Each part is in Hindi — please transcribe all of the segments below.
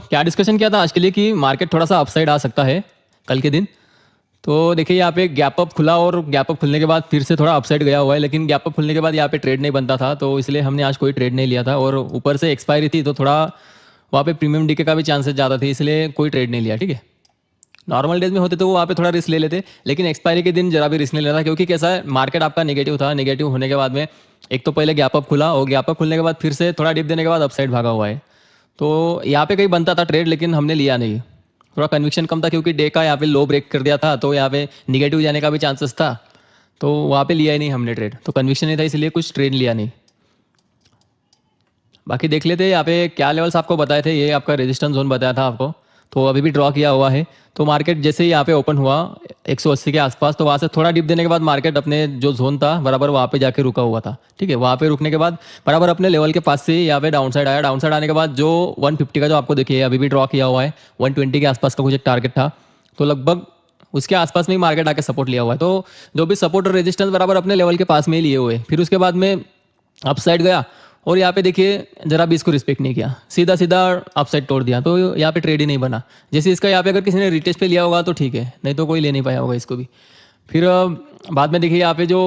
क्या डिस्कशन किया था आज के लिए कि मार्केट थोड़ा सा अपसाइड आ सकता है कल के दिन। तो देखिए यहाँ पे गैप अप खुला और गैप अप खुलने के बाद फिर से थोड़ा अपसाइड गया हुआ है, लेकिन गैप अप खुलने के बाद यहाँ पे ट्रेड नहीं बनता था, तो इसलिए हमने आज कोई ट्रेड नहीं लिया था। और ऊपर से एक्सपायरी थी तो थोड़ा वहाँ पे प्रीमियम डीके का भी चांसेस ज़्यादा थे, इसलिए कोई ट्रेड नहीं लिया। ठीक है, नॉर्मल डेज में होते तो वहाँ पे थोड़ा रिस्क ले लेते, लेकिन एक्सपायरी के दिन जरा भी रिस्क नहीं लेता, क्योंकि कैसा है मार्केट आपका नेगेटिव था। नेगेटिव होने के बाद में एक तो पहले गैप अप खुला और गैप अप खुलने के बाद फिर से थोड़ा डिप देने के बाद अपसाइड भागा हुआ है। तो यहाँ पे कहीं बनता था ट्रेड, लेकिन हमने लिया नहीं। थोड़ा कन्विक्शन कम था क्योंकि डे का यहाँ पे लो ब्रेक कर दिया था, तो यहाँ पे निगेटिव जाने का भी चांसेस था, तो वहाँ पे लिया ही नहीं हमने ट्रेड। तो कन्विक्शन नहीं था इसलिए कुछ ट्रेड लिया नहीं। बाकी देख लेते हैं यहाँ पे क्या लेवल्स आपको बताए थे। ये आपका रेजिस्टेंस जोन बताया था आपको, तो अभी भी ड्रॉ किया हुआ है। तो मार्केट जैसे ही यहाँ पे ओपन हुआ 180 के आसपास, तो वहाँ से थोड़ा डिप देने के बाद मार्केट अपने जो जोन था बराबर वहाँ पे जाके रुका हुआ था। ठीक है, वहाँ पे रुकने के बाद बराबर अपने लेवल के पास से यहाँ पे डाउन साइड आया। डाउन साइड आने के बाद जो 150 का जो आपको देखिए अभी भी ड्रॉ किया हुआ है, 120 के आसपास का कुछ एक टारगेट था, तो लगभग उसके आसपास में ही मार्केट आके सपोर्ट लिया हुआ है। तो जो भी सपोर्ट और रेजिस्टेंस बराबर अपने लेवल के पास में ही लिए हुए, फिर उसके बाद में अप साइड गया और यहाँ पे देखिए जरा भी इसको रिस्पेक्ट नहीं किया, सीधा सीधा अपसाइड तोड़ दिया, तो यहाँ पे ट्रेड ही नहीं बना। जैसे इसका यहाँ पे अगर किसी ने रिटेस्ट पे लिया होगा तो ठीक है, नहीं तो कोई ले नहीं पाया होगा इसको भी। फिर बाद में देखिए यहाँ पे जो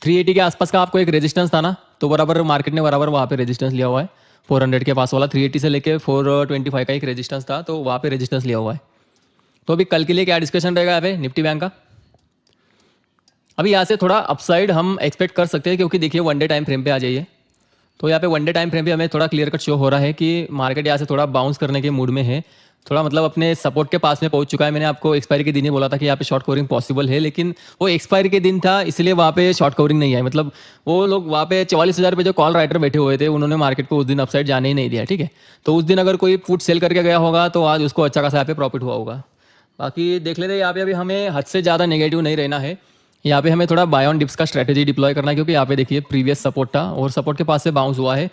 380 के आसपास का आपको एक रेजिस्टेंस था ना, तो बराबर मार्केट ने बराबर वहाँ पे रेजिस्टेंस लिया हुआ है। 400 के पास वाला 380 से लेके 425 का एक रेजिस्टेंस था, तो वहाँ पे रेजिस्टेंस लिया हुआ है। तो अभी कल के लिए क्या डिस्कशन रहेगा यहाँ पे निफ्टी बैंक का। अभी यहाँ से थोड़ा अपसाइड हम एक्सपेक्ट कर सकते हैं, क्योंकि देखिए वन डे टाइम फ्रेम पे आ जाइए, तो यहाँ पे वन डे टाइम फ्रेम पे हमें थोड़ा क्लियर कट शो हो रहा है कि मार्केट यहाँ से थोड़ा बाउंस करने के मूड में है। थोड़ा मतलब अपने सपोर्ट के पास में पहुंच चुका है। मैंने आपको एक्सपायरी के दिन ही बोला था कि यहाँ पे शॉर्ट कवरिंग पॉसिबल है, लेकिन वो एक्सपायरी के दिन था इसलिए वहाँ पे शॉर्ट कवरिंग नहीं आई। मतलब वो लोग वहाँ पे 44,000 पे जो कॉल राइटर बैठे हुए थे, उन्होंने मार्केट को उस दिन अपसाइड जाने ही नहीं दिया। ठीक है, तो उस दिन अगर कोई पुट सेल करके गया होगा तो आज उसको अच्छा खासा यहाँ पे प्रॉफिट हुआ होगा। बाकी देख लेते, यहाँ पे अभी हमें हद से ज़्यादा नेगेटिव नहीं रहना है। यहाँ पे हमें थोड़ा बाय ऑन डिप्स का स्ट्रेटेजी डिप्लॉय करना है, क्योंकि यहाँ पे देखिए प्रीवियस सपोर्ट था और सपोर्ट के पास से बाउंस हुआ है,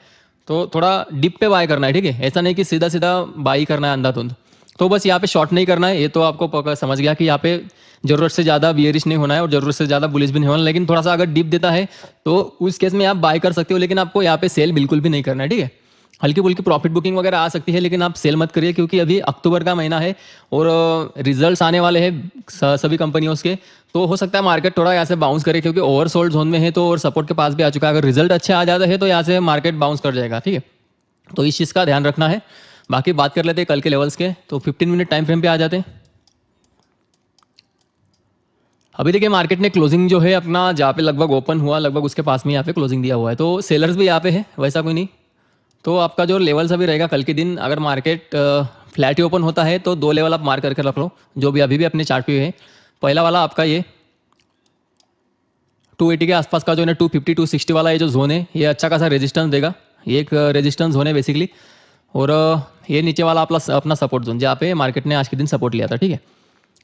तो थोड़ा डिप पे बाय करना है। ठीक है, ऐसा नहीं कि सीधा सीधा बाई करना है अंधाधुंध। तो बस यहाँ पे शॉर्ट नहीं करना है, ये तो आपको पक्का समझ गया कि यहाँ पे जरूरत से ज़्यादा बियरिश नहीं होना है और जरूरत से ज़्यादा बुलिश भी नहीं होना, लेकिन थोड़ा सा अगर डिप देता है तो उस केस में आप बाय कर सकते हो, लेकिन आपको यहाँ पे सेल बिल्कुल भी नहीं करना है। ठीक है, हल्की फुल्की प्रॉफिट बुकिंग वगैरह आ सकती है, लेकिन आप सेल मत करिए, क्योंकि अभी अक्टूबर का महीना है और रिजल्ट्स आने वाले हैं सभी कंपनियों के। तो हो सकता है मार्केट थोड़ा यहाँ से बाउंस करे, क्योंकि ओवरसोल्ड जोन में है तो और सपोर्ट के पास भी आ चुका है। अगर रिजल्ट अच्छा आ जाता है तो यहाँ से मार्केट बाउंस कर जाएगा। ठीक है, तो इस चीज़ का ध्यान रखना है। बाकी बात कर लेते हैं कल के लेवल्स के, तो 15 मिनट टाइम फ्रेम पे आ जाते हैं। अभी देखिए मार्केट ने क्लोजिंग जो है अपना जहाँ पे लगभग ओपन हुआ लगभग उसके पास में यहाँ पे क्लोजिंग दिया हुआ है, तो सेलर्स भी यहाँ पे है, वैसा कोई नहीं। तो आपका जो लेवल्स अभी रहेगा कल के दिन, अगर मार्केट फ्लैट ही ओपन होता है तो दो लेवल आप मार्क करके रख लो, जो भी अभी भी अपने चार्ट पे है। पहला वाला आपका ये 280 के आसपास का जो है 250 260 वाला ये जो जोन है, ये अच्छा खासा रेजिस्टेंस देगा। ये एक रेजिस्टेंस जोन है बेसिकली। और ये नीचे वाला अपना सपोर्ट जोन, जहाँ पे मार्केट ने आज के दिन सपोर्ट लिया था। ठीक है,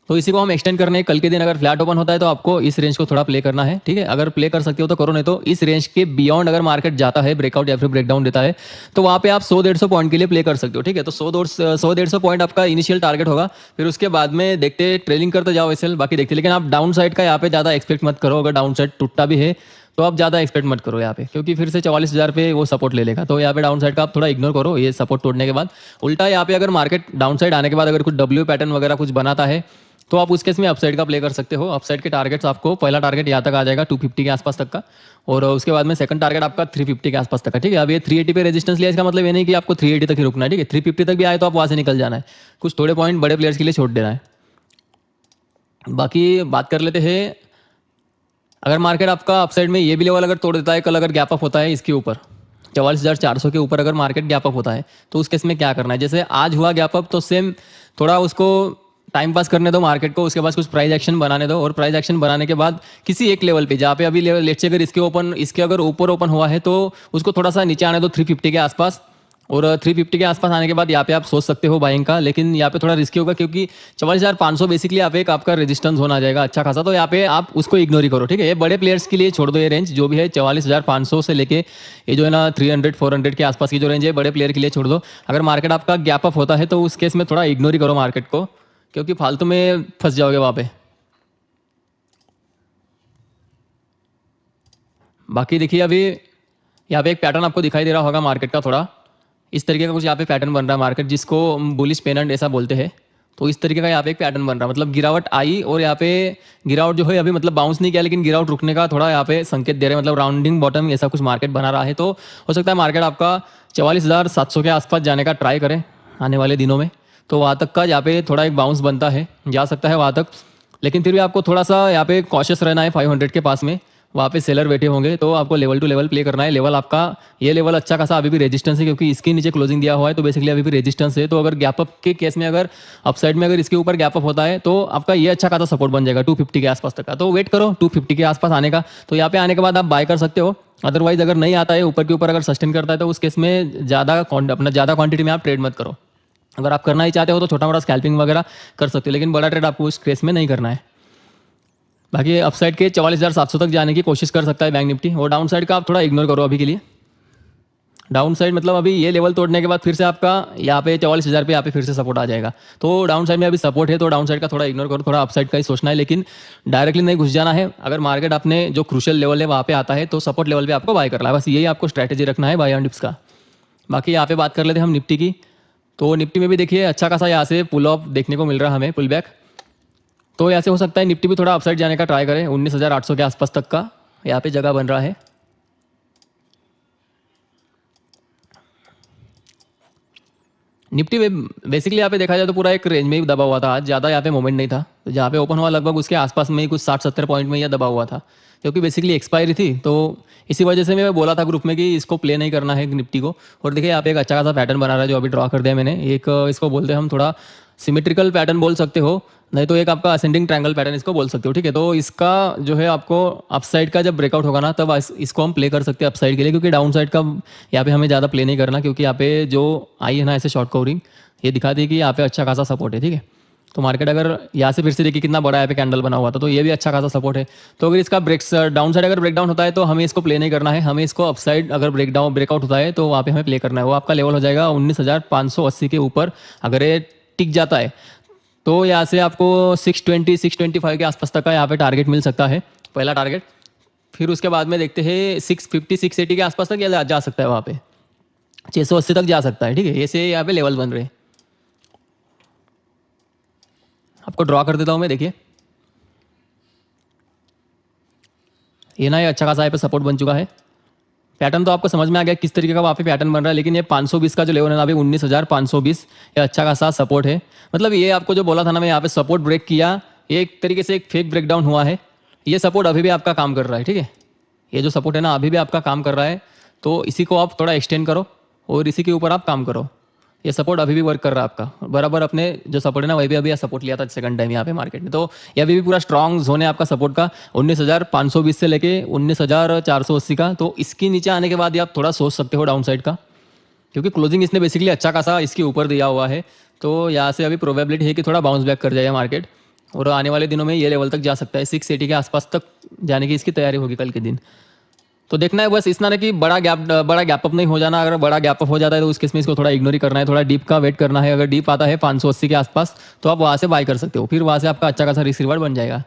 तो इसी को हम एक्सटेंड करने कल के दिन अगर फ्लैट ओपन होता है तो आपको इस रेंज को थोड़ा प्ले करना है। ठीक है, अगर प्ले कर सकते हो तो करो, नहीं तो इस रेंज के बियॉन्ड अगर मार्केट जाता है ब्रेकआउट या फिर ब्रेकडाउन देता है तो वहाँ पे आप 100-150 पॉइंट के लिए प्ले कर सकते हो। ठीक है, तो 100-150 पॉइंट आपका इनिशियल टारगेट होगा, फिर उसके बाद में देखते ट्रेलिंग करते जाओ ऐसे बाकी देखते। लेकिन आप डाउन साइड का यहाँ पे ज़्यादा एक्सपेक्ट मत करो, अगर डाउन साइड टूटता भी है तो आप ज़्यादा एक्सपेक्ट मत करो यहाँ पे, क्योंकि फिर से 44,000 पे वो सपोर्ट ले लेगा। तो यहाँ पे डाउन साइड का आप थोड़ा इग्नोर करो ये सपोर्ट तोड़ने के बाद। उल्टा यहाँ पे अगर मार्केट डाउन साइड आने के बाद अगर कुछ डब्ल्यू पैटर्न वगैरह कुछ बनाता है तो आप उस केस में अपसाइड का प्ले कर सकते हो। अपसाइड के टारगेट्स आपको पहला टारगेट यहाँ तक आ जाएगा 250 के आसपास तक का, और उसके बाद में सेकंड टारगेट आपका 350 के आसपास तक का। ठीक है, अब ये 380 पे रेजिस्टेंस लिया, इसका मतलब ये नहीं कि आपको 380 तक ही रुकना है। ठीक है, 350 तक भी आए तो आप वहाँ से निकल जाना है, कुछ थोड़े पॉइंट बड़े प्लेयर्स के लिए छोड़ देना है। बाकी बात कर लेते हैं, अगर मार्केट आपका अपसाइड में ये भी लेवल अगर तोड़ देता है, कल अगर गैप अप होता है इसके ऊपर 44,400 के ऊपर अगर मार्केट गैप अप होता है तो उस केस में क्या करना है। जैसे आज हुआ गैप अप तो सेम थोड़ा उसको टाइम पास करने दो मार्केट को, उसके बाद कुछ प्राइस एक्शन बनाने दो, और प्राइस एक्शन बनाने के बाद किसी एक लेवल पे जहाँ पे अभी लेवल लेट्स से अगर इसके अगर ऊपर ओपन हुआ है तो उसको थोड़ा सा नीचे आने दो 350 के आसपास, और 350 के आसपास आने के बाद यहाँ पे आप सोच सकते हो बाइंग का, लेकिन यहाँ पे थोड़ा रिस्की होगा क्योंकि 44,500 बेसिकली यहाँ पे एक आपका रेजिस्टेंस होना जाएगा अच्छा खासा, तो यहाँ पे आप उसको इग्नोर ही करो। ठीक है, ये बड़े प्लेयर्स के लिए छोड़ दो, ये रेंज जो भी है 44,500 से लेके ये जो है ना 300-400 के आसपास की जो रेंज है बड़े प्लेयर के लिए छोड़ दो। अगर मार्केट आपका गैप अप होता है तो उस केस में थोड़ा इग्नोर ही करो मार्केट को, क्योंकि फालतू में फंस जाओगे वहाँ पे। बाकी देखिए अभी यहाँ पे एक पैटर्न आपको दिखाई दे रहा होगा मार्केट का थोड़ा, इस तरीके का कुछ यहाँ पे पैटर्न बन रहा है मार्केट, जिसको बुलिश पेनेंट ऐसा बोलते हैं। तो इस तरीके का यहाँ पे एक पैटर्न बन रहा है, मतलब गिरावट आई और यहाँ पे गिरावट जो है अभी मतलब बाउंस नहीं किया, लेकिन गिरावट रुकने का थोड़ा यहाँ पे संकेत दे रहे हैं, मतलब राउंडिंग बॉटम ऐसा कुछ मार्केट बना रहा है। तो हो सकता है मार्केट आपका 44,700 के आसपास जाने का ट्राई करें आने वाले दिनों में। तो वहाँ तक का यहाँ पे थोड़ा एक बाउंस बनता है, जा सकता है वहाँ तक, लेकिन फिर भी आपको थोड़ा सा यहाँ पे कॉशियस रहना है। 500 के पास में वहाँ पे सेलर बैठे होंगे, तो आपको लेवल टू लेवल प्ले करना है। लेवल आपका ये लेवल अच्छा खासा अभी भी रेजिस्टेंस है, क्योंकि इसके नीचे क्लोजिंग दिया हुआ है, तो बेसिकली अभी भी रेजिस्टेंस है। तो अगर गैप अप के केस में अगर अपसाइड में अगर इसके ऊपर गैप अप होता है तो आपका ये अच्छा खासा सपोर्ट बन जाएगा 250 के आसपास तक का। तो वेट करो 250 के आसपास आने का, तो यहाँ पे आने के बाद आप बाय कर सकते हो। अदरवाइज अगर नहीं आता है ऊपर के ऊपर अगर सस्टेन करता है तो उस केस में ज़्यादा क्वांटिटी में आप ट्रेड मत करो। अगर आप करना ही चाहते हो तो छोटा मोटा स्कैल्पिंग वगैरह कर सकते हो, लेकिन बड़ा ट्रेड आपको इस केस में नहीं करना है। बाकी अपसाइड के 44,700 तक जाने की कोशिश कर सकता है बैंक निफ्टी, और डाउन साइड का आप थोड़ा इग्नोर करो अभी के लिए। डाउन साइड मतलब अभी ये लेवल तोड़ने के बाद फिर से आपका यहाँ पे 44,000 पे यहाँ पे फिर से सपोर्ट आ जाएगा। तो डाउन साइड में अभी सपोर्ट है, तो डाउन साइड का थोड़ा इग्नोर करो, थोड़ा अपसाइड का ही सोचना है, लेकिन डायरेक्टली नहीं घुस जाना है। अगर मार्केट अपने जो क्रूशियल लेवल है वहाँ पे आता है तो सपोर्ट लेवल पे आपको बाय करना है, बस यही आपको स्ट्रैटेजी रखना है बाय ऑन डिप्स का। बाकी यहाँ पे बात कर लेते हैं हम निफ्टी की। तो निफ्टी में भी देखिए अच्छा खासा यहाँ से पुल ऑफ देखने को मिल रहा है हमें, पुल बैक। तो ऐसे हो सकता है निफ्टी भी थोड़ा अपसाइड जाने का ट्राई करें, 19,800 के आसपास तक का यहाँ पे जगह बन रहा है। निफ्टी बेसिकली यहाँ पे देखा जाए तो पूरा एक रेंज में ही दबा हुआ था आज, ज़्यादा यहाँ पे मोमेंट नहीं था। तो जहाँ पे ओपन हुआ लगभग उसके आसपास में ही कुछ 60-70 पॉइंट में यह दबा हुआ था, क्योंकि बेसिकली एक्सपायरी थी। तो इसी वजह से मैं बोला था ग्रुप में कि इसको प्ले नहीं करना है निफ्टी को। और देखिए यहाँ पे एक अच्छा खासा पैटर्न बना रहा है जो अभी ड्रॉ कर दिया मैंने। एक इसको बोलते हैं हम थोड़ा सिमेट्रिकल पैटर्न बोल सकते हो, नहीं तो एक आपका असेंडिंग ट्रायंगल पैटर्न इसको बोल सकते हो, ठीक है। तो इसका जो है आपको अपसाइड का जब ब्रेकआउट होगा ना तब इसको हम प्ले कर सकते हैं अपसाइड के लिए, क्योंकि डाउन साइड का यहाँ पे हमें ज़्यादा प्ले नहीं करना, क्योंकि यहाँ पे जो आई है ना ऐसे शॉर्ट कवरिंग ये दिखा दी कि यहाँ पे अच्छा खासा सपोर्ट है, ठीक है। तो मार्केट अगर यहाँ से फिर से देखिए कितना बड़ा यहाँ पे कैंडल बना हुआ था, तो ये भी अच्छा खासा सपोर्ट है। तो अगर इसका डाउन साइड अगर ब्रेकडाउन होता है तो हमें इसको प्ले नहीं करना है, हमें इसको अपसाइड अगर ब्रेकआउट होता है तो वहाँ पे हमें प्ले करना है। वो आपका लेवल हो जाएगा 19,580 के ऊपर। अगर ये टिक जाता है तो यहाँ से आपको 620 625 के आसपास तक का यहाँ पे टारगेट मिल सकता है, पहला टारगेट। फिर उसके बाद में देखते हैं 650 680 के आसपास तक या जा सकता है, वहाँ पे 680 तक जा सकता है, ठीक है। ऐसे यहाँ पे लेवल बन रहे हैं। आपको ड्रॉ कर देता हूँ मैं, देखिए ये ना ये अच्छा खासा यहाँ पे सपोर्ट बन चुका है। पैटर्न तो आपको समझ में आ गया किस तरीके का वहाँ पे पैटर्न बन रहा है, लेकिन ये 520 का जो लेवल है ना अभी 19,520, ये अच्छा खासा सपोर्ट है। मतलब ये आपको जो बोला था ना मैं यहाँ पे सपोर्ट ब्रेक किया, ये एक तरीके से एक फेक ब्रेकडाउन हुआ है। ये सपोर्ट अभी भी आपका काम कर रहा है, ठीक है। ये जो सपोर्ट है ना अभी भी आपका काम कर रहा है, तो इसी को आप थोड़ा एक्सटेंड करो और इसी के ऊपर आप काम करो। ये सपोर्ट अभी भी वर्क कर रहा है आपका बराबर। अपने जो सपोर्ट है ना वही भी अभी सपोर्ट लिया था सेकंड टाइम यहाँ पे मार्केट में, तो ये अभी भी पूरा स्ट्रॉन्ग जोन है आपका सपोर्ट का 19,520 से लेके 19,480 का। तो इसके नीचे आने के बाद ही आप थोड़ा सोच सकते हो डाउन साइड का, क्योंकि क्लोजिंग इसने बेसिकली अच्छा खासा इसके ऊपर दिया हुआ है। तो यहाँ से अभी प्रोबेबिलिटी है कि थोड़ा बाउंस बैक कर जाएगा मार्केट, और आने वाले दिनों में ये लेवल तक जा सकता है। 680 के आसपास तक जाने की इसकी तैयारी होगी कल के दिन। तो देखना है बस इतना कि बड़ा गैप अप नहीं हो जाना। अगर बड़ा गैप अप हो जाता है तो उस केस में इसको थोड़ा इग्नोर ही करना है, थोड़ा डीप का वेट करना है। अगर डीप आता है 580 के आसपास तो आप वहाँ से बाय कर सकते हो, फिर वहाँ से आपका अच्छा खासा रिस्क रिवार्ड बन जाएगा,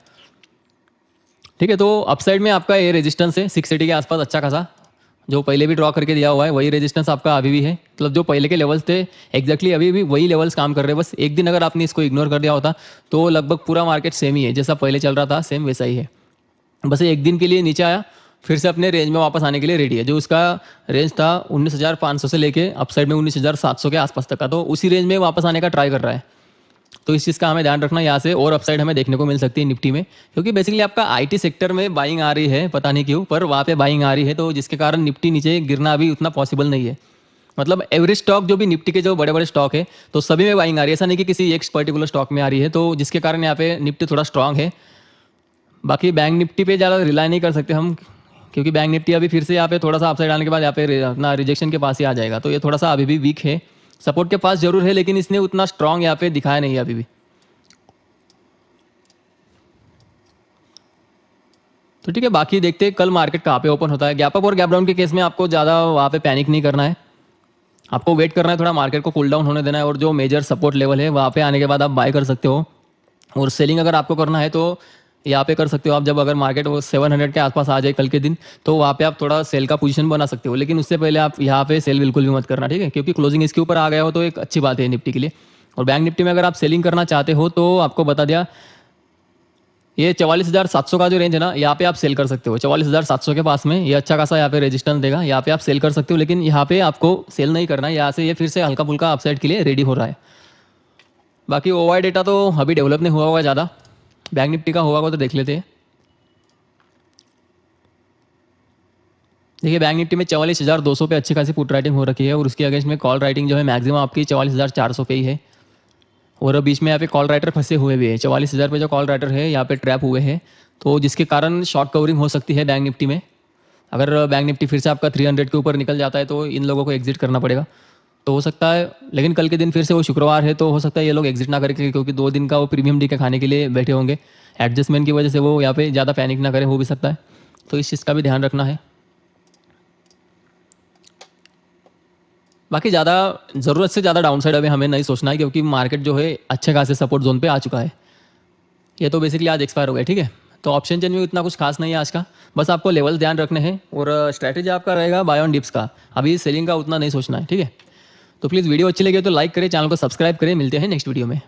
ठीक है। तो अपसाइड में आपका ये रेजिस्टेंस है 680 के आसपास अच्छा खासा, जो पहले भी ड्रॉ करके दिया हुआ है वही रेजिस्टेंस आपका अभी भी है। मतलब जो पहले के लेवल्स थे एग्जैक्टली अभी भी वही लेवल्स काम कर रहे हैं। बस एक दिन अगर आपने इसको इग्नोर कर दिया होता तो लगभग पूरा मार्केट सेम ही है, जैसा पहले चल रहा था सेम वैसा ही है। बस एक दिन के लिए नीचे आया, फिर से अपने रेंज में वापस आने के लिए रेडी है। जो उसका रेंज था 19,500 से लेके अपसाइड में 19,700 के आसपास तक का, तो उसी रेंज में वापस आने का ट्राई कर रहा है। तो इस चीज़ का हमें ध्यान रखना, यहाँ से और अपसाइड हमें देखने को मिल सकती है निफ्टी में, क्योंकि बेसिकली आपका आईटी सेक्टर में बाइंग आ रही है, पता नहीं क्यों पर वहाँ पे बाइंग आ रही है, तो जिसके कारण निफ्टी नीचे गिरना अभी उतना पॉसिबल नहीं है। मतलब एवरेज स्टॉक जो भी निफ्टी के जो बड़े बड़े स्टॉक है तो सभी में बाइंग आ रही है, ऐसा नहीं कि किसी एक पर्टिकुलर स्टॉक में आ रही है, तो जिसके कारण यहाँ पे निफ्टी थोड़ा स्ट्रांग है। बाकी बैंक निफ्टी पे ज़्यादा रिलाई नहीं कर सकते हम, क्योंकि बैंक निफ्टी अभी फिर से यहाँ पे थोड़ा सा अपसाइड आने के बाद यहाँ पे अपना रिजेक्शन के पास ही आ जाएगा, तो ये थोड़ा सा अभी भी वीक है। सपोर्ट के पास जरूर है लेकिन इसने उतना स्ट्रांग यहाँ पे दिखाया नहीं है अभी भी। तो ठीक है, बाकी देखते हैं कल मार्केट कहाँ पे ओपन होता है। गैप अप और गैप डाउन के केस में आपको ज़्यादा वहाँ पे पैनिक नहीं करना है, आपको वेट करना है, थोड़ा मार्केट को कूल डाउन होने देना है, और जो मेजर सपोर्ट लेवल है वहाँ पे आने के बाद आप बाय कर सकते हो। और सेलिंग अगर आपको करना है तो यहाँ पे कर सकते हो आप। जब अगर मार्केट वो 700 के आसपास आ जाए कल के दिन, तो वहाँ पे आप थोड़ा सेल का पोजीशन बना सकते हो, लेकिन उससे पहले आप यहाँ पे सेल बिल्कुल भी मत करना, ठीक है, क्योंकि क्लोजिंग इसके ऊपर आ गया हो तो एक अच्छी बात है निफ्टी के लिए। और बैंक निफ्टी में अगर आप सेलिंग करना चाहते हो तो आपको बता दिया, ये 44,700 का जो रेंज है ना, यहाँ पे आप सेल कर सकते हो। 44,700 के पास में ये अच्छा खासा यहाँ पे रेजिस्टेंस देगा, यहाँ पे आप सेल कर सकते हो, लेकिन यहाँ पे आपको सेल नहीं करना है। यहाँ से ये फिर से हल्का फुल्का अपसाइड के लिए रेडी हो रहा है। बाकी ओवाई डेटा तो अभी डेवलप नहीं हुआ होगा ज़्यादा, बैंक निफ्टी का हुआ होगा तो देख लेते हैं। देखिए बैंक निफ्टी में 44,200 पे अच्छी खासी पुट राइटिंग हो रखी है, और उसके अगेंस्ट में कॉल राइटिंग जो है मैक्सिमम आपकी 44,400 पे ही है। और बीच में यहाँ पे कॉल राइटर फंसे हुए भी है। 44,000 पे जो कॉल राइटर है यहाँ पे ट्रैप हुए हैं, तो जिसके कारण शॉर्ट कवरिंग हो सकती है बैंक निफ्टी में। अगर बैंक निफ्टी फिर से आपका 300 के ऊपर निकल जाता है तो इन लोगों को एग्जिट करना पड़ेगा, तो हो सकता है। लेकिन कल के दिन फिर से वो शुक्रवार है, तो हो सकता है ये लोग एग्जिट ना करें, क्योंकि 2 दिन का वो प्रीमियम डी के खाने के लिए बैठे होंगे। एडजस्टमेंट की वजह से वो यहाँ पे ज़्यादा पैनिक ना करें, हो भी सकता है, तो इस चीज़ का भी ध्यान रखना है। बाकी ज़्यादा ज़रूरत से ज़्यादा डाउनसाइड अभी हमें नहीं सोचना है, क्योंकि मार्केट जो है अच्छे खासे सपोर्ट जोन पे आ चुका है। ये तो बेसिकली आज एक्सपायर हो गया, ठीक है। तो ऑप्शन चेन में इतना कुछ खास नहीं है आज का, बस आपको लेवल ध्यान रखने हैं, और स्ट्रैटेजी आपका रहेगा बाय ऑन डिप्स का। अभी सेलिंग का उतना नहीं सोचना है, ठीक है। तो प्लीज़ वीडियो अच्छी लगी तो लाइक करें, चैनल को सब्सक्राइब करें। मिलते हैं नेक्स्ट वीडियो में।